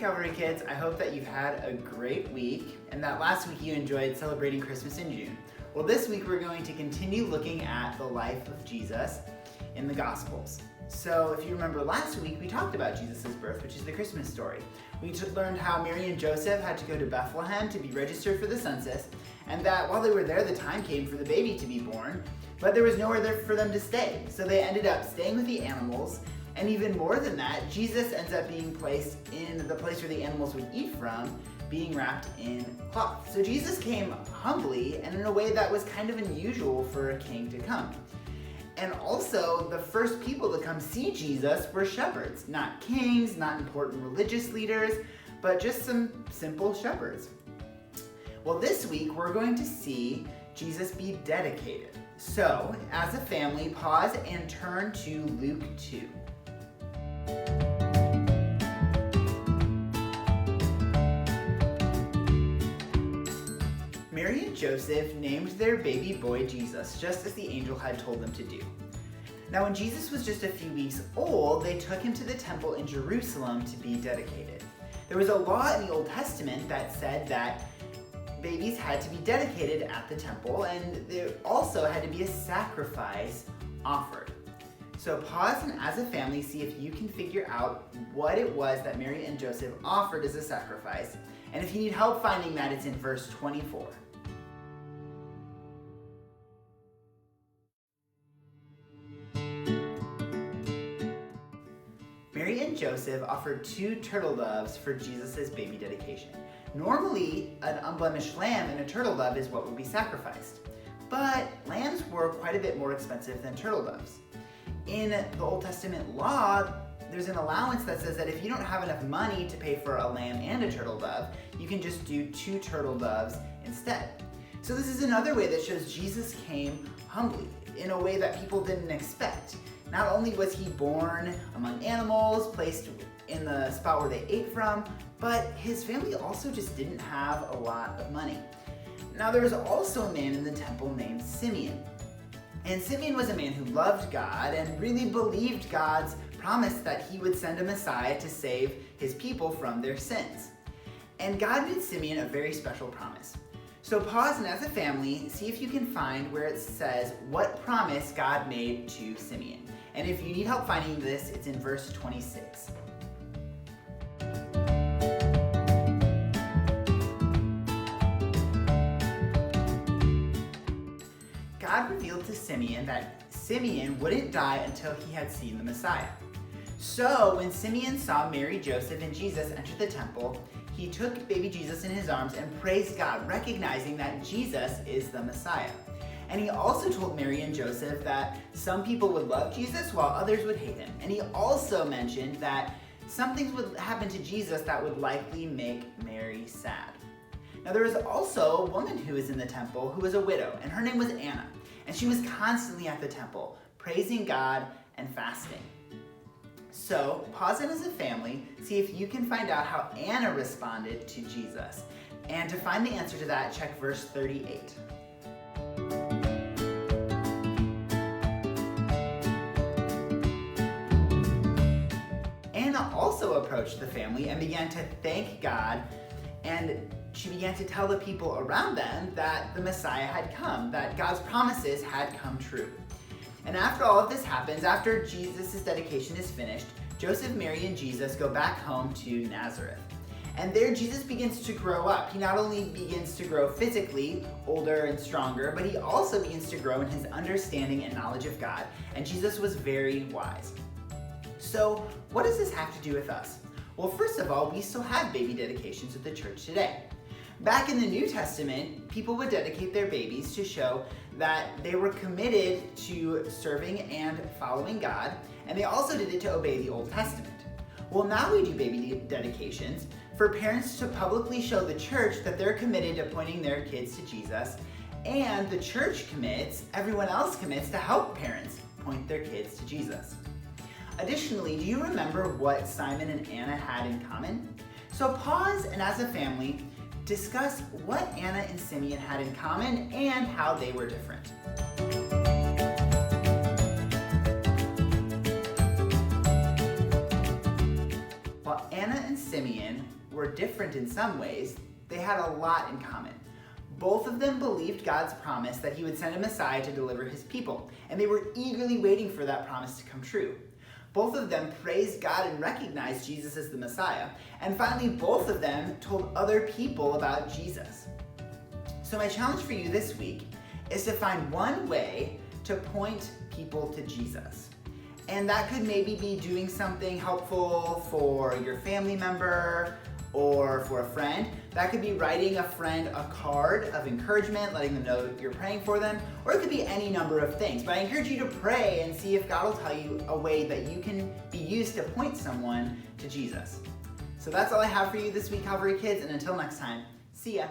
Calvary kids, I hope that you've had a great week and that last week you enjoyed celebrating Christmas in June. Well, this week we're going to continue looking at the life of Jesus in the Gospels. So if you remember last week, we talked about Jesus' birth, which is the Christmas story. We learned how Mary and Joseph had to go to Bethlehem to be registered for the census, and that while they were there, the time came for the baby to be born, but there was nowhere there for them to stay. So they ended up staying with the animals. And even more than that, Jesus ends up being placed in the place where the animals would eat from, being wrapped in cloth. So Jesus came humbly and in a way that was kind of unusual for a king to come. And also, the first people to come see Jesus were shepherds, not kings, not important religious leaders, but just some simple shepherds. Well, this week we're going to see Jesus be dedicated. So, as a family, pause and turn to Luke 2. Mary and Joseph named their baby boy Jesus, just as the angel had told them to do. Now, when Jesus was just a few weeks old, they took him to the temple in Jerusalem to be dedicated. There was a law in the Old Testament that said that babies had to be dedicated at the temple, and there also had to be a sacrifice offered. So pause and as a family, see if you can figure out what it was that Mary and Joseph offered as a sacrifice. And if you need help finding that, it's in verse 24. Mary and Joseph offered 2 turtle doves for Jesus' baby dedication. Normally, an unblemished lamb and a turtle dove is what would be sacrificed. But lambs were quite a bit more expensive than turtle doves. In the Old Testament law, there's an allowance that says that if you don't have enough money to pay for a lamb and a turtle dove, you can just do 2 turtle doves instead. So this is another way that shows Jesus came humbly, in a way that people didn't expect. Not only was he born among animals, placed in the spot where they ate from, but his family also just didn't have a lot of money. Now there was also a man in the temple named Simeon. And Simeon was a man who loved God and really believed God's promise that he would send a Messiah to save his people from their sins. And God made Simeon a very special promise. So pause and as a family, see if you can find where it says what promise God made to Simeon. And if you need help finding this, it's in verse 26. God revealed to Simeon that Simeon wouldn't die until he had seen the Messiah. So when Simeon saw Mary, Joseph, and Jesus enter the temple, he took baby Jesus in his arms and praised God, recognizing that Jesus is the Messiah. And he also told Mary and Joseph that some people would love Jesus while others would hate him. And he also mentioned that some things would happen to Jesus that would likely make Mary sad. Now there was also a woman who was in the temple who was a widow, and her name was Anna. And she was constantly at the temple, praising God and fasting. So pause it as a family, see if you can find out how Anna responded to Jesus. And to find the answer to that, check verse 38. Anna also approached the family and began to thank God, and she began to tell the people around them that the Messiah had come, that God's promises had come true. And after all of this happens, after Jesus' dedication is finished, Joseph, Mary, and Jesus go back home to Nazareth. And there Jesus begins to grow up. He not only begins to grow physically, older and stronger, but he also begins to grow in his understanding and knowledge of God. And Jesus was very wise. So what does this have to do with us? Well, first of all, we still have baby dedications at the church today. Back in the New Testament, people would dedicate their babies to show that they were committed to serving and following God, and they also did it to obey the Old Testament. Well, now we do baby dedications for parents to publicly show the church that they're committed to pointing their kids to Jesus, and the church commits, everyone else commits to help parents point their kids to Jesus. Additionally, do you remember what Simon and Anna had in common? So pause and as a family, discuss what Anna and Simeon had in common and how they were different. While Anna and Simeon were different in some ways, they had a lot in common. Both of them believed God's promise that he would send a Messiah to deliver his people, and they were eagerly waiting for that promise to come true. Both of them praised God and recognized Jesus as the Messiah, and finally both of them told other people about Jesus. So my challenge for you this week is to find one way to point people to Jesus. And that could maybe be doing something helpful for your family member or for a friend. That could be writing a friend a card of encouragement, letting them know that you're praying for them, or it could be any number of things. But I encourage you to pray and see if God will tell you a way that you can be used to point someone to Jesus. So that's all I have for you this week, Calvary Kids, and until next time, see ya.